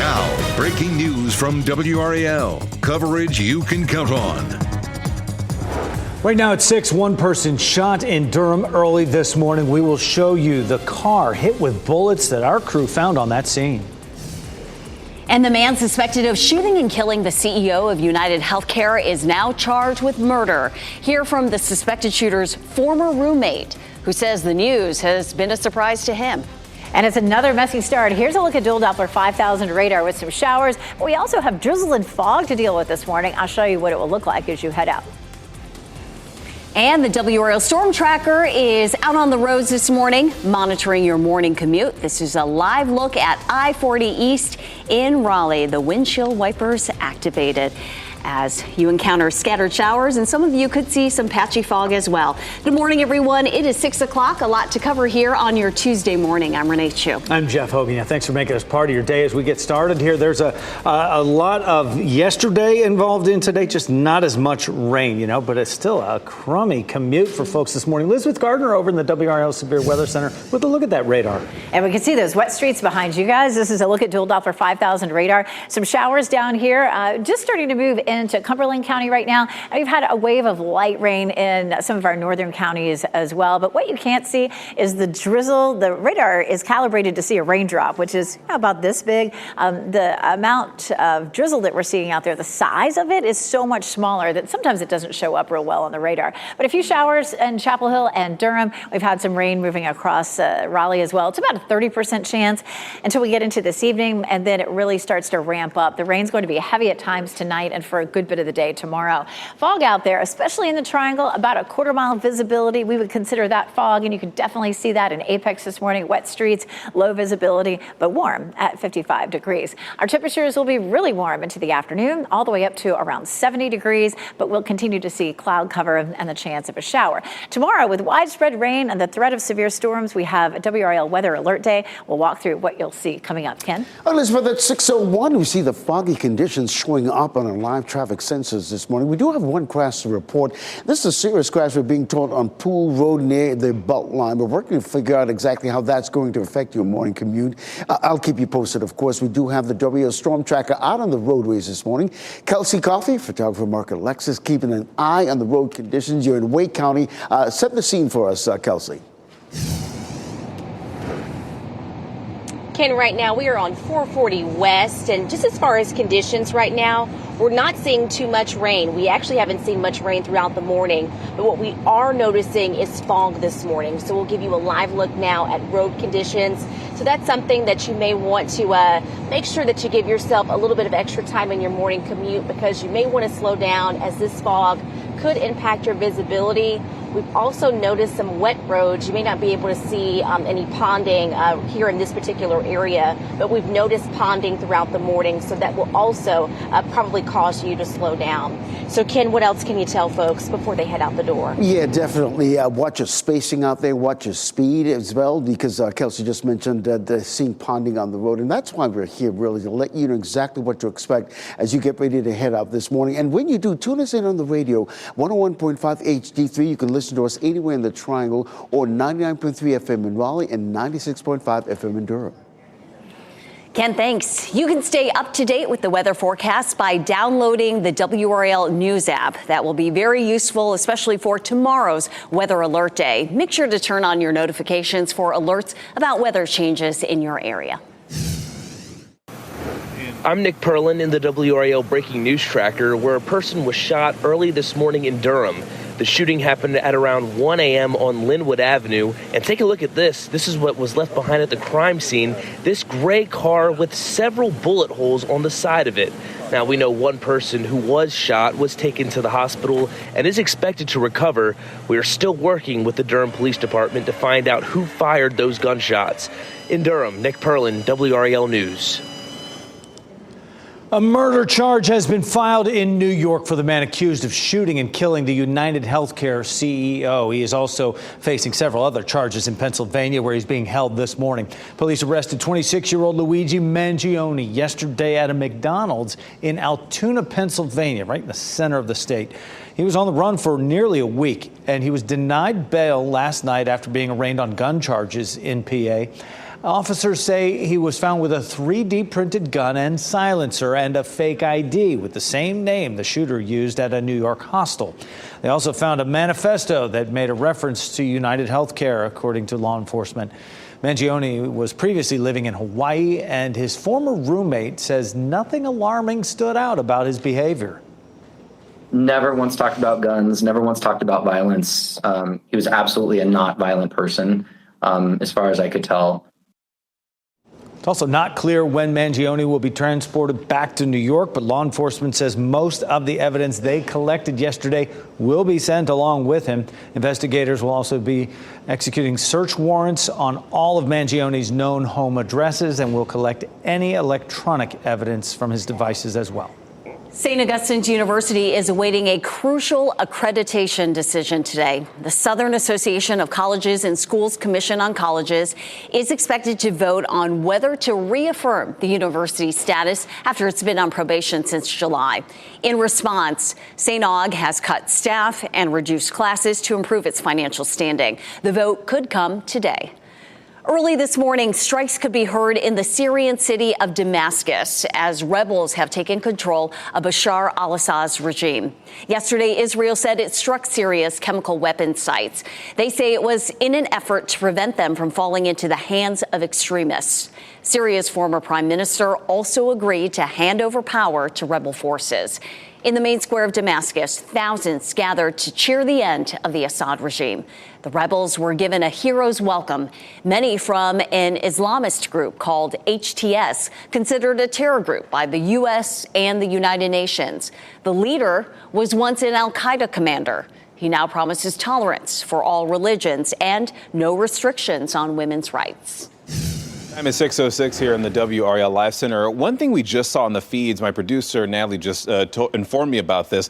Now, breaking news from WRAL. Coverage you can count on. Right now at 6, one person shot in Durham early this morning. We will show you the car hit with bullets that our crew found on that scene. And the man suspected of shooting and killing the CEO of United Healthcare is now charged with murder. Hear from the suspected shooter's former roommate, who says the news has been a surprise to him. And it's another messy start. Here's a look at dual Doppler 5000 radar with some showers. But we also have drizzle and fog to deal with this morning. I'll show you what it will look like as you head out. And the WRAL Storm Tracker is out on the roads this morning, monitoring your morning commute. This is a live look at I-40 East in Raleigh. The windshield wipers activated as you encounter scattered showers, and some of you could see some patchy fog as well. Good morning, everyone. It is 6 o'clock. A lot to cover here on your Tuesday morning. I'm Renee Chu. I'm Jeff Hogan. Thanks for making us part of your day as we get started here. There's a lot of yesterday involved in today, just not as much rain, but it's still a crummy commute for folks this morning. Elizabeth Gardner over in the WRAL Severe Weather Center with a look at that radar. And we can see those wet streets behind you guys. This is a look at dual Doppler 5000 radar. Some showers down here, just starting to move into Cumberland County right now. And we've had a wave of light rain in some of our northern counties as well. But what you can't see is the drizzle. The radar is calibrated to see a raindrop, which is about this big. The amount of drizzle that we're seeing out there, the size of it is so much smaller that sometimes it doesn't show up real well on the radar. But a few showers in Chapel Hill and Durham. We've had some rain moving across Raleigh as well. It's about a 30% chance until we get into this evening, and then it really starts to ramp up. The rain's going to be heavy at times tonight and for a good bit of the day tomorrow. Fog out there, especially in the Triangle, about a quarter-mile visibility. We would consider that fog, and you can definitely see that in Apex this morning. Wet streets, low visibility, but warm at 55 degrees. Our temperatures will be really warm into the afternoon, all the way up to around 70 degrees, but we'll continue to see cloud cover and the chance of a shower. Tomorrow, with widespread rain and the threat of severe storms, we have a WRAL Weather Alert Day. We'll walk through what you'll see coming up. Ken? Elizabeth, at 6:01, we see the foggy conditions showing up on our live traffic sensors this morning. We do have one crash to report. This is a serious crash we're being told on Pool Road near the Belt Line. We're working to figure out exactly how that's going to affect your morning commute. I'll keep you posted, of course. We do have the WRAL Storm Tracker out on the roadways this morning. Kelsey Coffey, photographer Mark Alexis, keeping an eye on the road conditions. You're in Wake County. Set the scene for us, Kelsey. Ken, right now we are on 440 West, and just as far as conditions right now, we're not seeing too much rain. We actually haven't seen much rain throughout the morning, but what we are noticing is fog this morning. So we'll give you a live look now at road conditions. So that's something that you may want to make sure that you give yourself a little bit of extra time in your morning commute, because you may want to slow down as this fog could impact your visibility. We've also noticed some wet roads. You may not be able to see any ponding here in this particular area, but we've noticed ponding throughout the morning, so that will also probably cause you to slow down. So, Ken, what else can you tell folks before they head out the door? Yeah, definitely. Watch your spacing out there. Watch your speed as well, because Kelsey just mentioned seeing ponding on the road. And that's why we're here, really, to let you know exactly what to expect as you get ready to head out this morning. And when you do, tune us in on the radio, 101.5 HD3. You can listen to us anywhere in the Triangle, or 99.3 FM in Raleigh and 96.5 FM in Durham. Ken, thanks. You can stay up to date with the weather forecast by downloading the WRAL News app. That will be very useful, especially for tomorrow's Weather Alert Day. Make sure to turn on your notifications for alerts about weather changes in your area. I'm Nick Perlin in the WRAL Breaking News Tracker, where a person was shot early this morning in Durham. The shooting happened at around 1 a.m. on Linwood Avenue. And take a look at this. This is what was left behind at the crime scene. This gray car with several bullet holes on the side of it. Now, we know one person who was shot was taken to the hospital and is expected to recover. We are still working with the Durham Police Department to find out who fired those gunshots. In Durham, Nick Perlin, WRAL News. A murder charge has been filed in New York for the man accused of shooting and killing the United Healthcare CEO. He is also facing several other charges in Pennsylvania, where he's being held this morning. Police arrested 26-year-old Luigi Mangione yesterday at a McDonald's in Altoona, Pennsylvania, right in the center of the state. He was on the run for nearly a week, and he was denied bail last night after being arraigned on gun charges in PA. Officers say he was found with a 3D printed gun and silencer and a fake ID with the same name the shooter used at a New York hostel. They also found a manifesto that made a reference to United Healthcare, according to law enforcement. Mangione was previously living in Hawaii, and his former roommate says nothing alarming stood out about his behavior. Never once talked about guns, never once talked about violence. He was absolutely a not violent person, as far as I could tell. It's also not clear when Mangione will be transported back to New York, but law enforcement says most of the evidence they collected yesterday will be sent along with him. Investigators will also be executing search warrants on all of Mangione's known home addresses and will collect any electronic evidence from his devices as well. St. Augustine's University is awaiting a crucial accreditation decision today. The Southern Association of Colleges and Schools Commission on Colleges is expected to vote on whether to reaffirm the university's status after it's been on probation since July. In response, St. Aug has cut staff and reduced classes to improve its financial standing. The vote could come today. Early this morning, strikes could be heard in the Syrian city of Damascus as rebels have taken control of Bashar al-Assad's regime. Yesterday, Israel said it struck Syria's chemical weapons sites. They say it was in an effort to prevent them from falling into the hands of extremists. Syria's former prime minister also agreed to hand over power to rebel forces. In the main square of Damascus, thousands gathered to cheer the end of the Assad regime. The rebels were given a hero's welcome, many from an Islamist group called HTS, considered a terror group by the U.S. and the United Nations. The leader was once an al-Qaeda commander. He now promises tolerance for all religions and no restrictions on women's rights. Time is 6:06 here in the WRAL Live Center. One thing we just saw in the feeds, my producer Natalie just informed me about this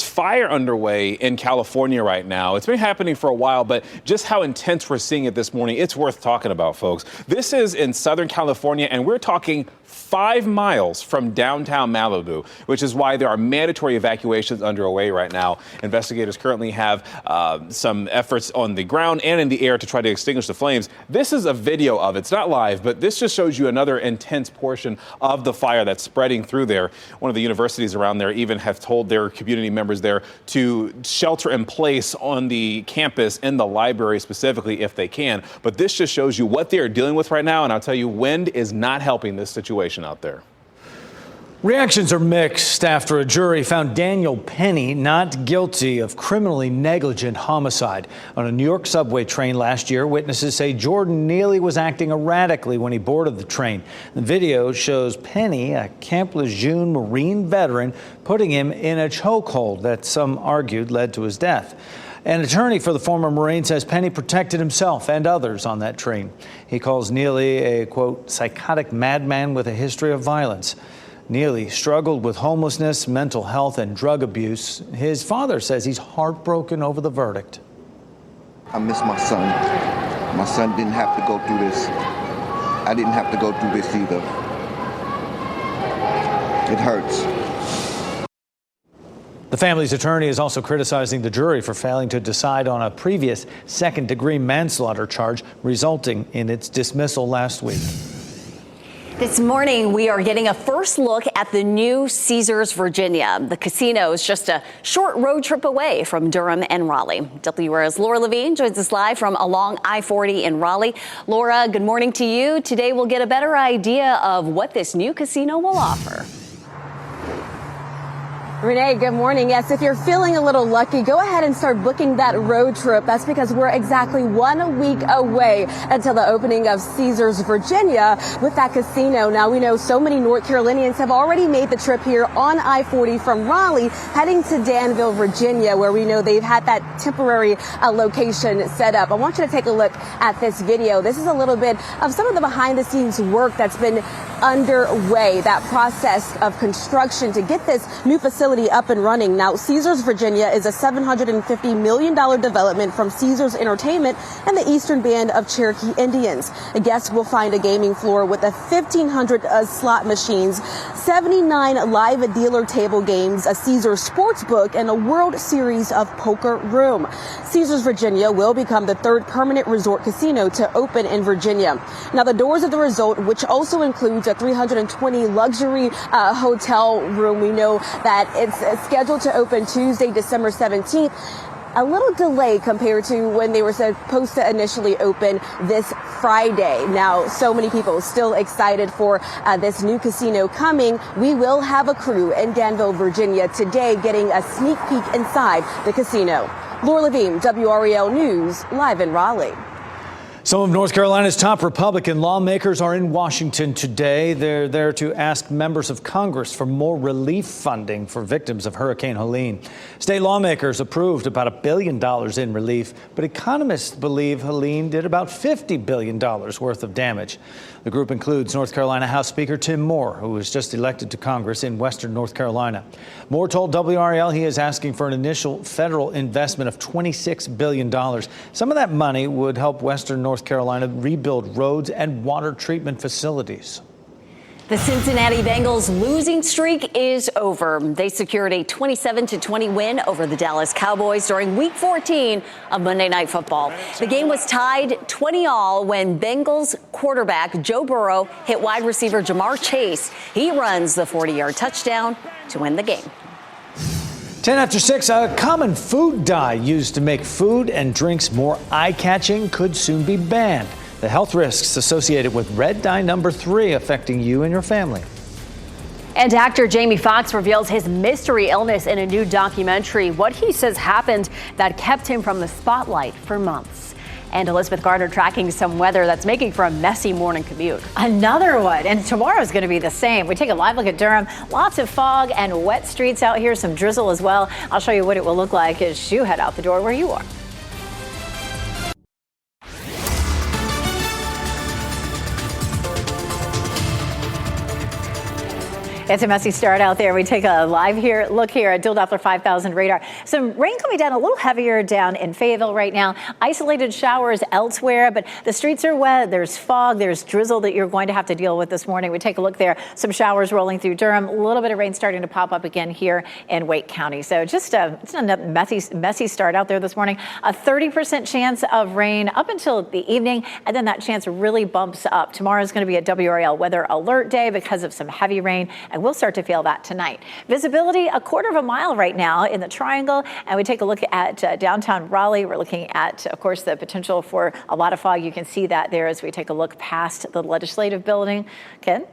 fire underway in California right now. It's been happening for a while, but just how intense we're seeing it this morning, it's worth talking about, folks. This is in Southern California, and we're talking 5 miles from downtown Malibu, which is why there are mandatory evacuations underway right now. Investigators currently have some efforts on the ground and in the air to try to extinguish the flames. This is a video of it. It's not live, but this just shows you another intense portion of the fire that's spreading through there. One of the universities around there even have told their community members there to shelter in place on the campus, in the library specifically, if they can. But this just shows you what they're dealing with right now. And I'll tell you, wind is not helping this situation out there. Reactions are mixed after a jury found Daniel Penny not guilty of criminally negligent homicide. On a New York subway train last year, witnesses say Jordan Neely was acting erratically when he boarded the train. The video shows Penny, a Camp Lejeune Marine veteran, putting him in a chokehold that some argued led to his death. An attorney for the former Marine says Penny protected himself and others on that train. He calls Neely a, quote, psychotic madman with a history of violence. Neely struggled with homelessness, mental health, and drug abuse. His father says he's heartbroken over the verdict. I miss my son. My son didn't have to go through this. I didn't have to go through this either. It hurts. The family's attorney is also criticizing the jury for failing to decide on a previous second-degree manslaughter charge, resulting in its dismissal last week. This morning, we are getting a first look at the new Caesars Virginia. The casino is just a short road trip away from Durham and Raleigh. WRAL's Laura Levine joins us live from along I-40 in Raleigh. Laura, good morning to you. Today, we'll get a better idea of what this new casino will offer. Renee, good morning. Yes, if you're feeling a little lucky, go ahead and start booking that road trip. That's because we're exactly 1 week away until the opening of Caesars Virginia with that casino. Now, we know so many North Carolinians have already made the trip here on I-40 from Raleigh, heading to Danville, Virginia, where we know they've had that temporary location set up. I want you to take a look at this video. This is a little bit of some of the behind the scenes work that's been underway, that process of construction to get this new facility facility up and running. Now, Caesars Virginia is a $750 million development from Caesars Entertainment and the Eastern Band of Cherokee Indians. Guests will find a gaming floor with 1,500 slot machines, 79 live dealer table games, a Caesars sports book, and a World Series of poker room. Caesars Virginia will become the third permanent resort casino to open in Virginia. Now, the doors of the resort, which also includes a 320 luxury hotel room, we know that it's scheduled to open Tuesday, December 17th. A little delay compared to when they were supposed to initially open this Friday. Now, so many people still excited for this new casino coming. We will have a crew in Danville, Virginia today getting a sneak peek inside the casino. Laura Levine, WRAL News, live in Raleigh. Some of North Carolina's top Republican lawmakers are in Washington today. They're there to ask members of Congress for more relief funding for victims of Hurricane Helene. State lawmakers approved about $1 billion in relief, but economists believe Helene did about $50 billion worth of damage. The group includes North Carolina House Speaker Tim Moore, who was just elected to Congress in western North Carolina. Moore told WRAL he is asking for an initial federal investment of $26 billion. Some of that money would help western North Carolina rebuild roads and water treatment facilities. The Cincinnati Bengals losing streak is over. They secured a 27-20 win over the Dallas Cowboys during Week 14 of Monday Night Football. The game was tied 20-all when Bengals quarterback Joe Burrow hit wide receiver Jamar Chase. He runs the 40-yard touchdown to win the game. 10 after 6, a common food dye used to make food and drinks more eye-catching could soon be banned. The health risks associated with red dye number 3 affecting you and your family. And actor Jamie Foxx reveals his mystery illness in a new documentary, what he says happened that kept him from the spotlight for months. And Elizabeth Gardner tracking some weather that's making for a messy morning commute. Another one, and tomorrow's going to be the same. We take a live look at Durham. Lots of fog and wet streets out here, some drizzle as well. I'll show you what it will look like as you head out the door where you are. It's a messy start out there. We take a live look here at Dill Doppler 5000 radar. Some rain coming down a little heavier down in Fayetteville right now. Isolated showers elsewhere, but the streets are wet. There's fog. There's drizzle that you're going to have to deal with this morning. We take a look there. Some showers rolling through Durham. A little bit of rain starting to pop up again here in Wake County. So just it's a messy start out there this morning. A 30% chance of rain up until the evening, and then that chance really bumps up. Tomorrow is going to be a WRAL weather alert day because of some heavy rain. And we'll start to feel that tonight. Visibility, a quarter of a mile right now in the triangle. And we take a look at downtown Raleigh. We're looking at, of course, the potential for a lot of fog. You can see that there as we take a look past the legislative building. Ken?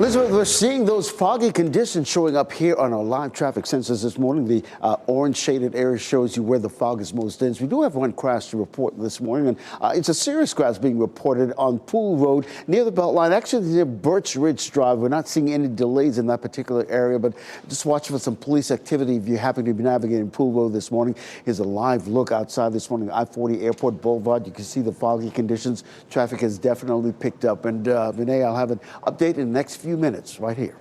Elizabeth, we're seeing those foggy conditions showing up here on our live traffic sensors this morning. The orange shaded area shows you where the fog is most dense. We do have one crash to report this morning, and it's a serious crash being reported on Pool Road near the Beltline, actually near Birch Ridge Drive. We're not seeing any delays in that particular area, but just watch for some police activity if you happen to be navigating Pool Road this morning. Here's a live look outside this morning, I-40 Airport Boulevard. You can see the foggy conditions. Traffic has definitely picked up. And Vinay, I'll have an update in the next few minutes right here.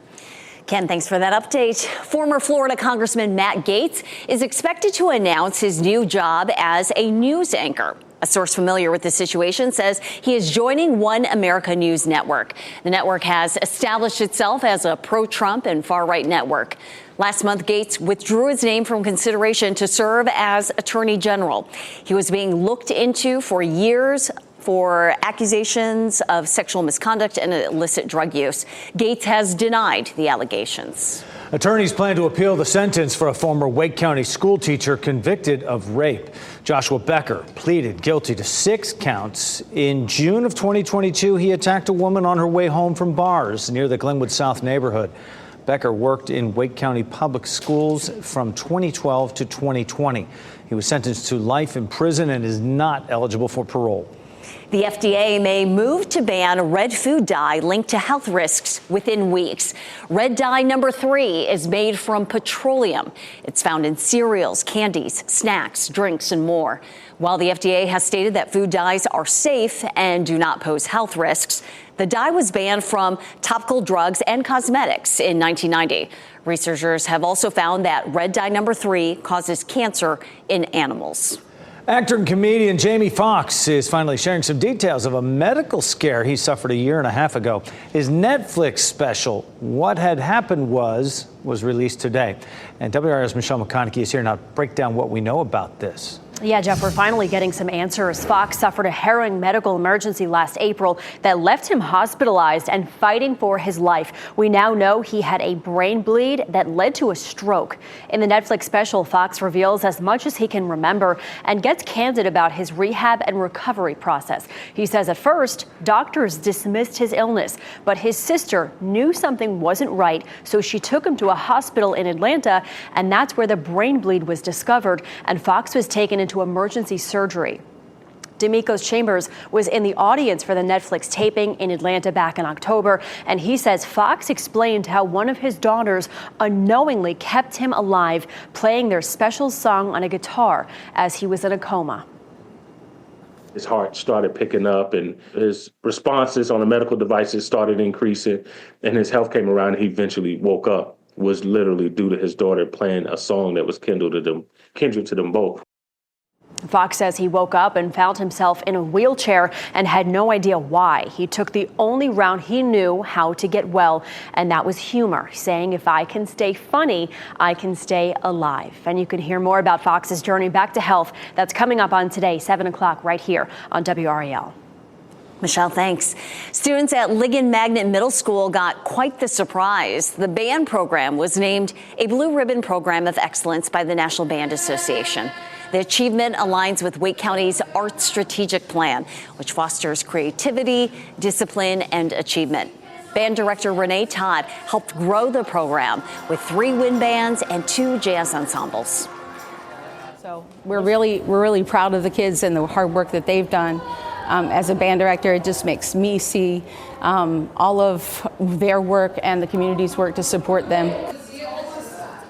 Ken, thanks for that update. Former Florida Congressman Matt Gaetz is expected to announce his new job as a news anchor. A source familiar with the situation says he is joining One America News Network. The network has established itself as a pro-Trump and far-right network. Last month, Gaetz withdrew his name from consideration to serve as Attorney General. He was being looked into for years for accusations of sexual misconduct and illicit drug use. Gaetz has denied the allegations. Attorneys plan to appeal the sentence for a former Wake County school teacher convicted of rape. Joshua Becker pleaded guilty to 6 counts. In June of 2022, he attacked a woman on her way home from bars near the Glenwood South neighborhood. Becker worked in Wake County Public Schools from 2012 to 2020. He was sentenced to life in prison and is not eligible for parole. The FDA may move to ban red food dye linked to health risks within weeks. Red dye number 3 is made from petroleum. It's found in cereals, candies, snacks, drinks, and more. While the FDA has stated that food dyes are safe and do not pose health risks, The dye was banned from topical drugs and cosmetics in 1990. Researchers have also found that red dye number 3 causes cancer in animals. Actor and comedian Jamie Foxx is finally sharing some details of a medical scare he suffered a year and a half ago. His Netflix special, What Had Happened was released today. And WRAL's Michelle McConaughey is here now to break down what we know about this. Yeah, Jeff, we're finally getting some answers. Fox suffered a harrowing medical emergency last April that left him hospitalized and fighting for his life. We now know he had a brain bleed that led to a stroke. In the Netflix special, Fox reveals as much as he can remember and gets candid about his rehab and recovery process. He says at first, doctors dismissed his illness, but his sister knew something wasn't right, so she took him to a hospital in Atlanta, and that's where the brain bleed was discovered, and Fox was taken into emergency surgery. D'Amico's Chambers was in the audience for the Netflix taping in Atlanta back in October, and he says Fox explained how one of his daughters unknowingly kept him alive, playing their special song on a guitar as he was in a coma. His heart started picking up and his responses on the medical devices started increasing, and his health came around and he eventually woke up. Was literally due to his daughter playing a song that was kindred to them both. Fox says he woke up and found himself in a wheelchair and had no idea why. He took the only route he knew how to get well, and that was humor, saying, if I can stay funny, I can stay alive. And you can hear more about Fox's journey back to health. That's coming up on today, 7 o'clock, right here on WRAL. Michelle, thanks. Students at Ligon Magnet Middle School got quite the surprise. The band program was named a Blue Ribbon Program of Excellence by the National Band Association. The achievement aligns with Wake County's Arts Strategic Plan, which fosters creativity, discipline, and achievement. Band director Renee Todd helped grow the program with 3 wind bands and 2 jazz ensembles. So we're really proud of the kids and the hard work that they've done. As a band director, it just makes me see all of their work and the community's work to support them.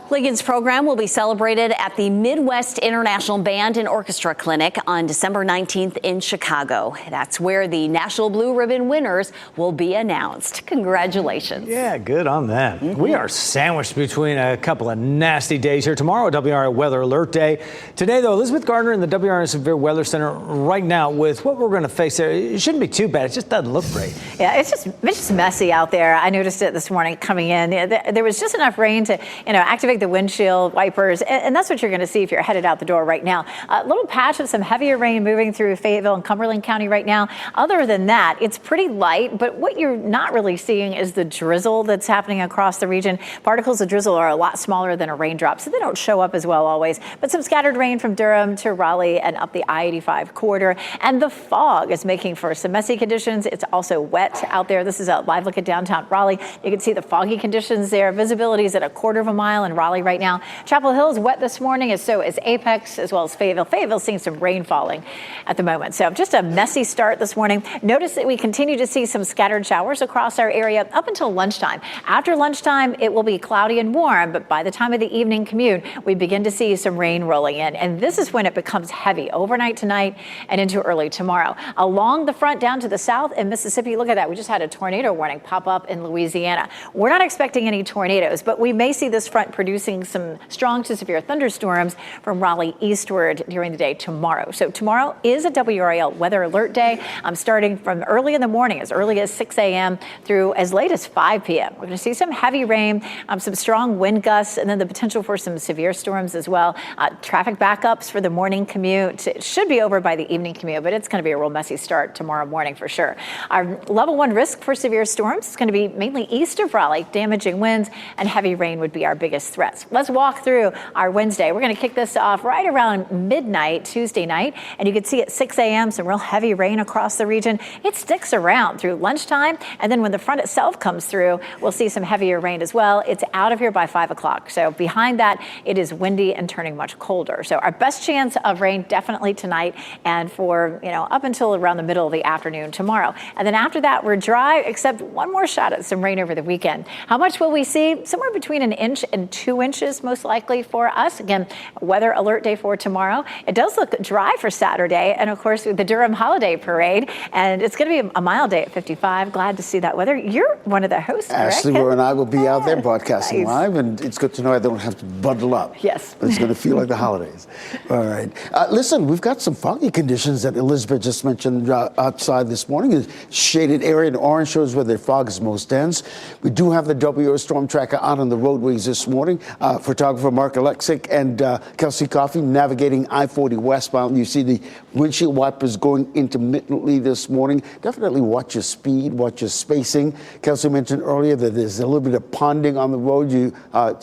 Ligon's program will be celebrated at the Midwest International Band and Orchestra Clinic on December 19th in Chicago. That's where the National Blue Ribbon winners will be announced. Congratulations. Yeah, good on them. We are sandwiched between a couple of nasty days here. Tomorrow, WRAL Weather Alert Day. Today, though, Elizabeth Gardner in the WRAL Severe Weather Center right now with what we're going to face there. It shouldn't be too bad. It just doesn't look great. Yeah, it's just messy out there. I noticed it this morning coming in. There was just enough rain to, activate the windshield wipers, and that's what you're going to see if you're headed out the door right now. A little patch of some heavier rain moving through Fayetteville and Cumberland County right now. Other than that, it's pretty light, but what you're not really seeing is the drizzle that's happening across the region. Particles of drizzle are a lot smaller than a raindrop, so they don't show up as well always, but some scattered rain from Durham to Raleigh and up the I-85 corridor, and the fog is making for some messy conditions. It's also wet out there. This is a live look at downtown Raleigh. You can see the foggy conditions there. Visibility is at a quarter of a mile in Raleigh right now. Chapel Hill is wet this morning, as so is Apex, as well as Fayetteville. Fayetteville seeing some rain falling at the moment. So just a messy start this morning. Notice that we continue to see some scattered showers across our area up until lunchtime. After lunchtime, it will be cloudy and warm, but by the time of the evening commute, we begin to see some rain rolling in. And this is when it becomes heavy overnight tonight and into early tomorrow. Along the front down to the south in Mississippi, look at that. We just had a tornado warning pop up in Louisiana. We're not expecting any tornadoes, but we may see this front producing some strong to severe thunderstorms from Raleigh eastward during the day tomorrow. So tomorrow is a WRAL weather alert day. I'm starting from early in the morning, as early as 6 a.m. through as late as 5 p.m. We're going to see some heavy rain, some strong wind gusts, and then the potential for some severe storms as well. Traffic backups for the morning commute. It should be over by the evening commute, but it's going to be a real messy start tomorrow morning for sure. Our level 1 risk for severe storms is going to be mainly east of Raleigh. Damaging winds and heavy rain would be our biggest threats. Let's walk through our Wednesday. We're going to kick this off right around midnight Tuesday night, and you can see at 6 a.m. some real heavy rain across the region. It sticks around through lunchtime, and then when the front itself comes through, we'll see some heavier rain as well. It's out of here by 5 o'clock. So behind that, it is windy and turning much colder. So our best chance of rain definitely tonight and for, up until around the middle of the afternoon tomorrow. And then after that, we're dry, except one more shot at some rain over the weekend. How much will we see? Somewhere between 1 inch and 2 winches most likely for us. Again, weather alert day for tomorrow. It does look dry for Saturday, and of course the Durham Holiday Parade, and it's going to be a mild day at 55. Glad to see that weather. You're one of the hosts, Ashley correct? Moore and I will be out there broadcasting Nice. live, and it's good to know I don't have to bundle up. Yes. It's going to feel like the holidays. All right. Listen, we've got some foggy conditions that Elizabeth just mentioned outside this morning. A shaded area in orange shows where the fog is most dense. We do have the WRAL storm tracker out on the roadways this morning. Photographer Mark Alexic and Kelsey Coffey navigating I-40 westbound. You see the windshield wipers going intermittently this morning. Definitely watch your speed, watch your spacing. Kelsey mentioned earlier that there's a little bit of ponding on the road.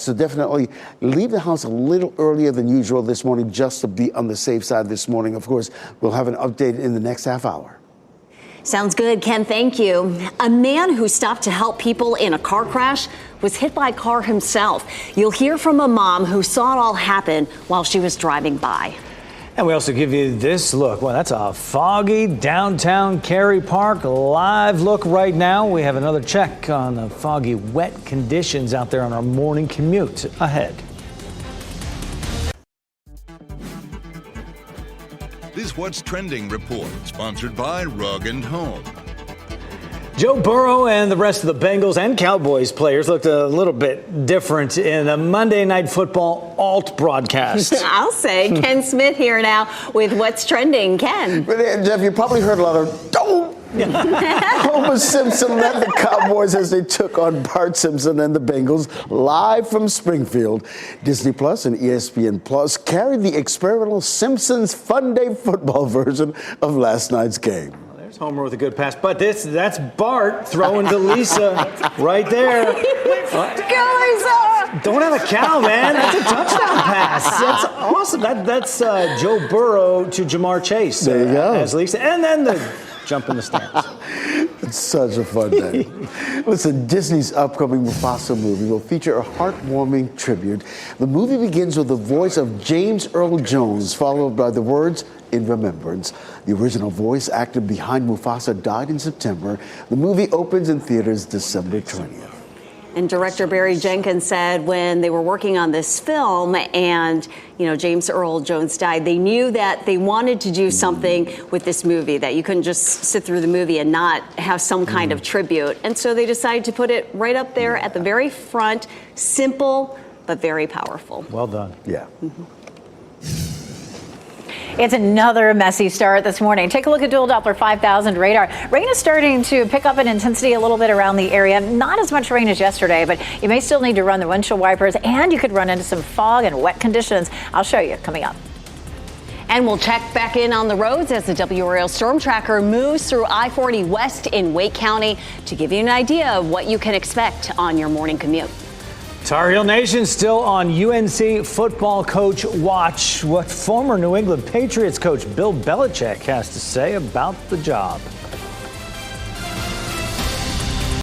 So definitely leave the house a little earlier than usual this morning just to be on the safe side this morning. Of course, we'll have an update in the next half hour. Sounds good, Ken. Thank you. A man who stopped to help people in a car crash was hit by a car himself. You'll hear from a mom who saw it all happen while she was driving by. And we also give you this look. Well, that's a foggy downtown Cary Park live look right now. We have another check on the foggy, wet conditions out there on our morning commute ahead. This What's Trending report, sponsored by Rug & Home. Joe Burrow and the rest of the Bengals and Cowboys players looked a little bit different in a Monday Night Football alt broadcast. I'll say. Ken Smith here now with What's Trending. Ken. But Jeff, you probably heard a lot of "don't." Homer Simpson led the Cowboys as they took on Bart Simpson and the Bengals live from Springfield. Disney Plus and ESPN Plus carried the experimental Simpsons Fun Day football version of last night's game. There's Homer with a good pass, but that's Bart throwing to Lisa right there. Go, Lisa! Don't have a cow, man. That's a touchdown pass. That's awesome. That's Joe Burrow to Jamar Chase. There you go. As Lisa, and then the jump in the stands. It's such a fun day. Listen, Disney's upcoming Mufasa movie will feature a heartwarming tribute. The movie begins with the voice of James Earl Jones, followed by the words, "In remembrance." The original voice actor behind Mufasa died in September. The movie opens in theaters December 20th. And director Barry Jenkins said when they were working on this film and, James Earl Jones died, they knew that they wanted to do something with this movie, that you couldn't just sit through the movie and not have some kind of tribute. And so they decided to put it right up there at the very front, simple, but very powerful. Well done. Yeah. It's another messy start this morning. Take a look at dual Doppler 5000 radar. Rain is starting to pick up in intensity a little bit around the area. Not as much rain as yesterday, but you may still need to run the windshield wipers, and you could run into some fog and wet conditions. I'll show you coming up. And we'll check back in on the roads as the WRAL storm tracker moves through I-40 West in Wake County to give you an idea of what you can expect on your morning commute. Tar Heel Nation still on UNC football coach watch. What former New England Patriots coach Bill Belichick has to say about the job.